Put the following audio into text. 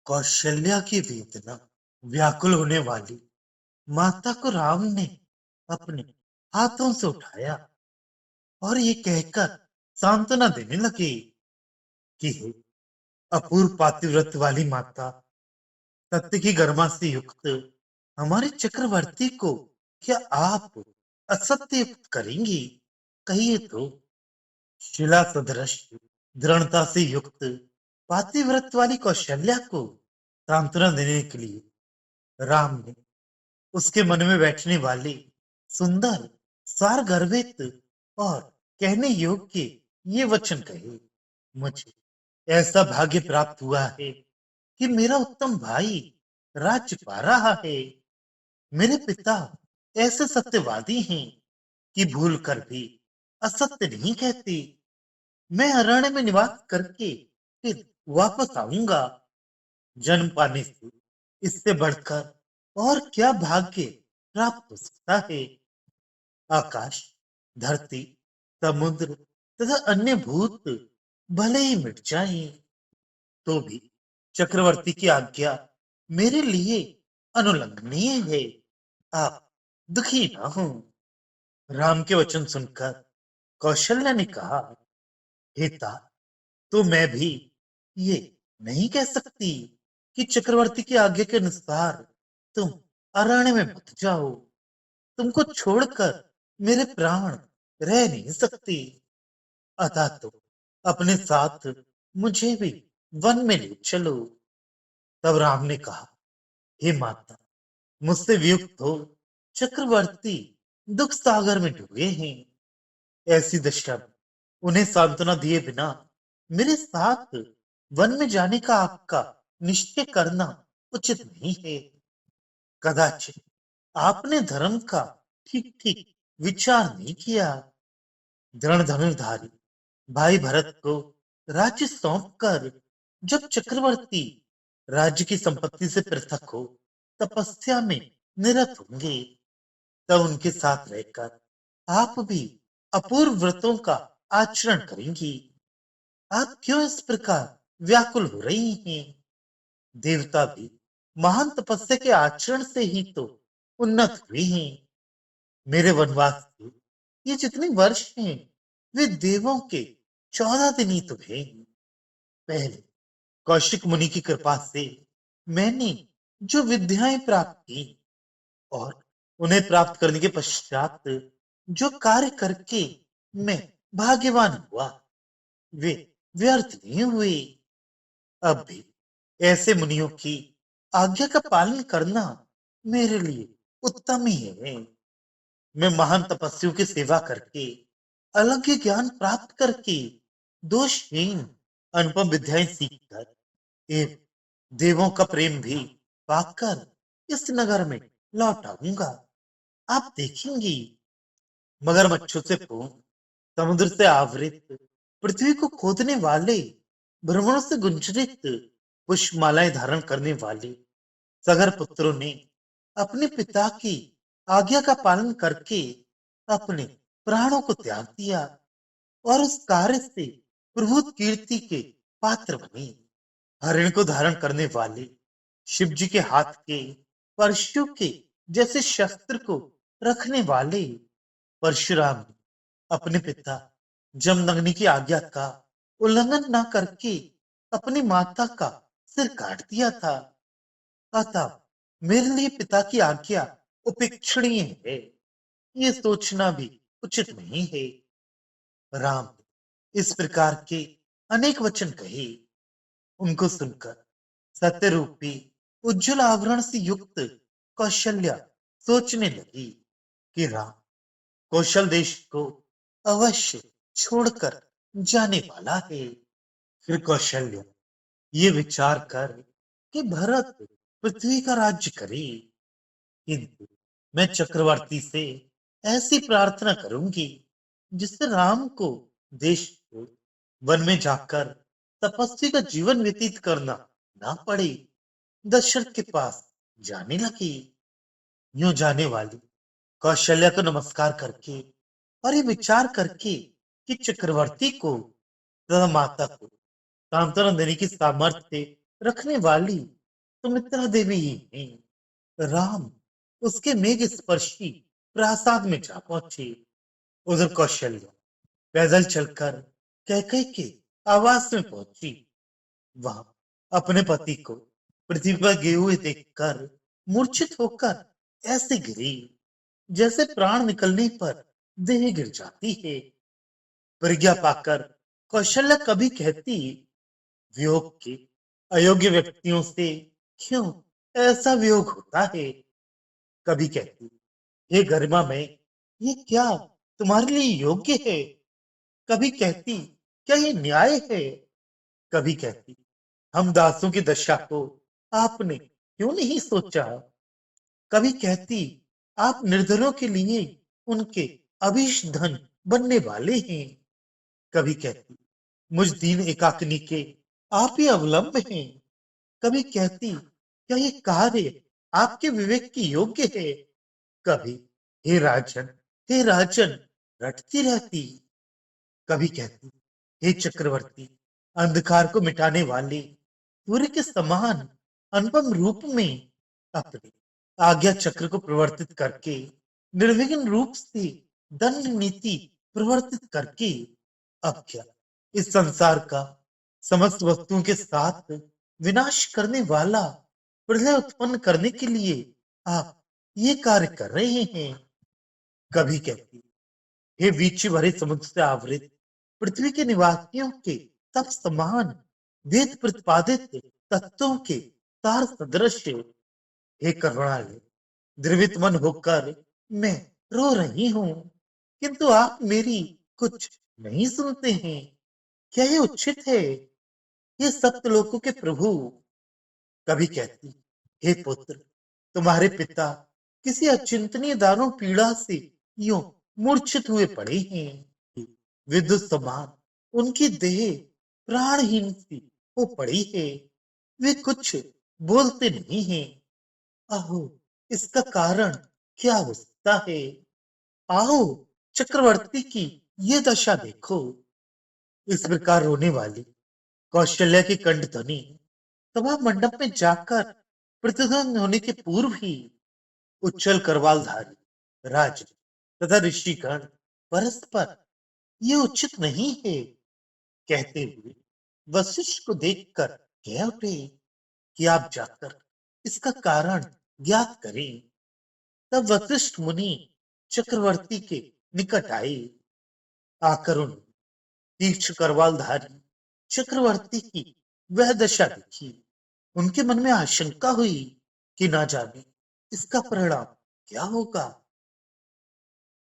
कौशल्या की वेदना व्याकुल होने वाली माता को राम ने अपने हाथों से उठाया और ये कहकर सांत्वना देने लगे कि हे अपूर्व पातिव्रत वाली माता, सत्य की गरिमा से युक्त हमारे चक्रवर्ती को क्या आप असत्य युक्त करेंगी? कहिए तो। शिला सदृश दृढ़ता से युक्त पातिव्रत वाली कौशल्या को सांत्वना देने के लिए राम ने उसके मन में बैठने वाले सुंदर, सार गर्भित और कहने योग्य ये वचन कहे। मुझे ऐसा भाग्य प्राप्त हुआ है कि मेरा उत्तम भाई राज्य पा रहा है। मेरे पिता ऐसे सत्यवादी हैं कि भूल कर भी असत्य नहीं कहते। मैं अरण्य में निवास करके फिर वापस आऊंगा। जन्म पाने से इससे बढ़कर और क्या भाग्य प्राप्त हो सकता है? आकाश, धरती, समुद्र तथा अन्य भूत भले ही मिट जाएं, तो भी चक्रवर्ती की आज्ञा मेरे लिए अनुलंघनीय है। आप दुखी ना हो। राम के वचन सुनकर कौशल्या ने कहा, पिता, तो मैं भी ये नहीं कह सकती कि चक्रवर्ती की आज्ञा के अनुसार तुम अरण्य में मत जाओ। तुमको छोड़कर मेरे प्राण रह नहीं सकते। अतः तो अपने साथ मुझे भी वन में ले चलो। तब राम ने कहा, हे माता, मुझसे वियुक्त हो चक्रवर्ती दुख सागर में डूबे हैं। ऐसी दशा में उन्हें सांत्वना दिए बिना मेरे साथ वन में जाने का आपका निश्चय करना उचित नहीं है। कदाचित आपने धर्म का ठीक ठीक विचार नहीं किया। दृढ़ धनुर्धारी भाई भरत को राज्य सौंप कर जब चक्रवर्ती राज्य की संपत्ति से पृथक हो तपस्या में निरत होंगे, तब उनके साथ रहकर आप भी अपूर्व व्रतों का आचरण करेंगी। आप क्यों इस प्रकार व्याकुल हो रही हैं? देवता भी महान तपस्या के आचरण से ही तो उन्नत हुए हैं। मेरे वनवास के ये जितने वर्ष हैं वे देवों के 14 दिन ही तो हैं। पहले कौशिक मुनि की कृपा से मैंने जो विद्याएं प्राप्त की और उन्हें प्राप्त करने के पश्चात जो कार्य करके मैं भाग्यवान हुआ वे व्यर्थ नहीं हुए। अब भी ऐसे मुनियों की आज्ञा का पालन करना मेरे लिए उत्तम ही है। मैं महान तपस्वियों की सेवा करके अलौकिक ज्ञान प्राप्त करके दोषहीन अनुपम विद्याएं सीखकर एवं देवों का प्रेम भी पाकर इस नगर में लौट आऊंगा। आप देखेंगी, मगरमच्छों से पूर्ण, समुद्र से आवृत, पृथ्वी को खोदने वाले, भ्रमणों से गुंजरित, पुष्पमालाएं धारण करने वाले सगर पुत्रों ने अपने पिता की आज्ञा का पालन करके अपने प्राणों को त्याग दिया और उस कार्य से प्रभुत कीर्ति के पात्र बने। हरिण को धारण करने वाले शिव जी के हाथ के परशु के जैसे शस्त्र को रखने वाले परशुराम ने अपने पिता जमदग्नि की आज्ञा का उल्लंघन न करके अपनी माता का सिर काट दिया था। अतः मेरे लिए पिता की आज्ञा उपेक्षणीय है, ये सोचना भी उचित नहीं है। राम ने इस प्रकार के अनेक वचन कहे। उनको सुनकर सत्य रूपी उज्जवल आवरण से युक्त कौशल्या सोचने लगी कि राम कौशल देश को अवश्य छोड़कर जाने वाला है। फिर कौशल्या ये विचार कर कि भरत पृथ्वी का राज्य करे, किंतु मैं चक्रवर्ती से ऐसी प्रार्थना करूंगी जिससे राम को देश को वन में जाकर तपस्वी का जीवन व्यतीत करना ना पड़े। दशरथ के पास जाने लगी। यूं जाने वाली कौशल्या को नमस्कार करके और ये विचार करके कि चक्रवर्ती को तथा माता को सांत्वना देने की सामर्थ्य रखने वाली सुमित्रा देवी ही नहीं, राम उसके मेघ स्पर्शी प्रासाद में जा पहुंचे। उधर कौशल्या पैदल चलकर कैकई के आवास में पहुंची। वहां अपने पति को पृथ्वी पर गिरे हुए देखकर मूर्छित होकर ऐसे गिरी जैसे प्राण निकलने पर देह गिर जाती है। प्रज्ञा पाकर कौशल्या कभी कहती, वियोग के अयोग्य व्यक्तियों से क्यों ऐसा वियोग होता है। कभी कहती, हे गरिमा में ये क्या तुम्हारे लिए योग्य है। कभी कहती, क्या ये न्याय है। कभी कहती, हम दासों की दशा को आपने क्यों नहीं सोचा। कभी कहती, आप निर्धनों के लिए उनके अभीष्ट धन बनने वाले हैं। कभी कहती, मुझ दीन एकाकिनी के आप ही अवलंब हैं। कभी कहती, क्या ये कार्य आपके विवेक की योग्य है। कभी, हे राजन, हे राजन, रटती रहती। कभी कहती, हे चक्रवर्ती, अंधकार को मिटाने वाले सूर्य के समान अनुपम रूप में अपने आज्ञा चक्र को प्रवर्तित करके निर्विघ्न रूप से दंड नीति प्रवर्तित करके अब क्या इस संसार का समस्त वस्तुओं के साथ विनाश करने वाला प्रलय उत्पन्न करने के लिए आप ये कार्य कर रहे हैं। कभी कहती, हे वीक्षी भरे समुद्र से आवृत पृथ्वी के निवासियों के तप समान वेद प्रतिपादित तत्वों के तार सदृश हे करुणालय, द्रवित मन होकर मैं रो रही हूं, किंतु आप मेरी कुछ नहीं सुनते हैं। क्या ये उचित है। ये सप्त लोकों के प्रभु। कभी कहती, हे पुत्र, तुम्हारे पिता किसी अचिंतनीय दारुण पीड़ा से यूं मूर्छित हुए पड़े हैं। विद्युत समान उनकी देह प्राणहीन सी हो पड़ी है। वे कुछ बोलते नहीं हैं। अहो, इसका कारण क्या हो सकता है। आओ, चक्रवर्ती की ये दशा देखो। इस प्रकार रोने वाली कौशल्या की कंठ ध्वनि सभा मंडप में जाकर प्रतिध्वनि होने के पूर्व ही उच्चल करवालधारी राज तथा ऋषिगण परस्पर ये उचित नहीं है कहते हुए वशिष्ठ को देखकर कह उठे कि आप जाकर इसका कारण ज्ञात करें। तब वशिष्ठ मुनि चक्रवर्ती के निकट आए। आकर उन तीक्ष्ण करवालधारी चक्रवर्ती की वह दशा देखी। उनके मन में आशंका हुई कि ना जाने इसका परिणाम क्या होगा।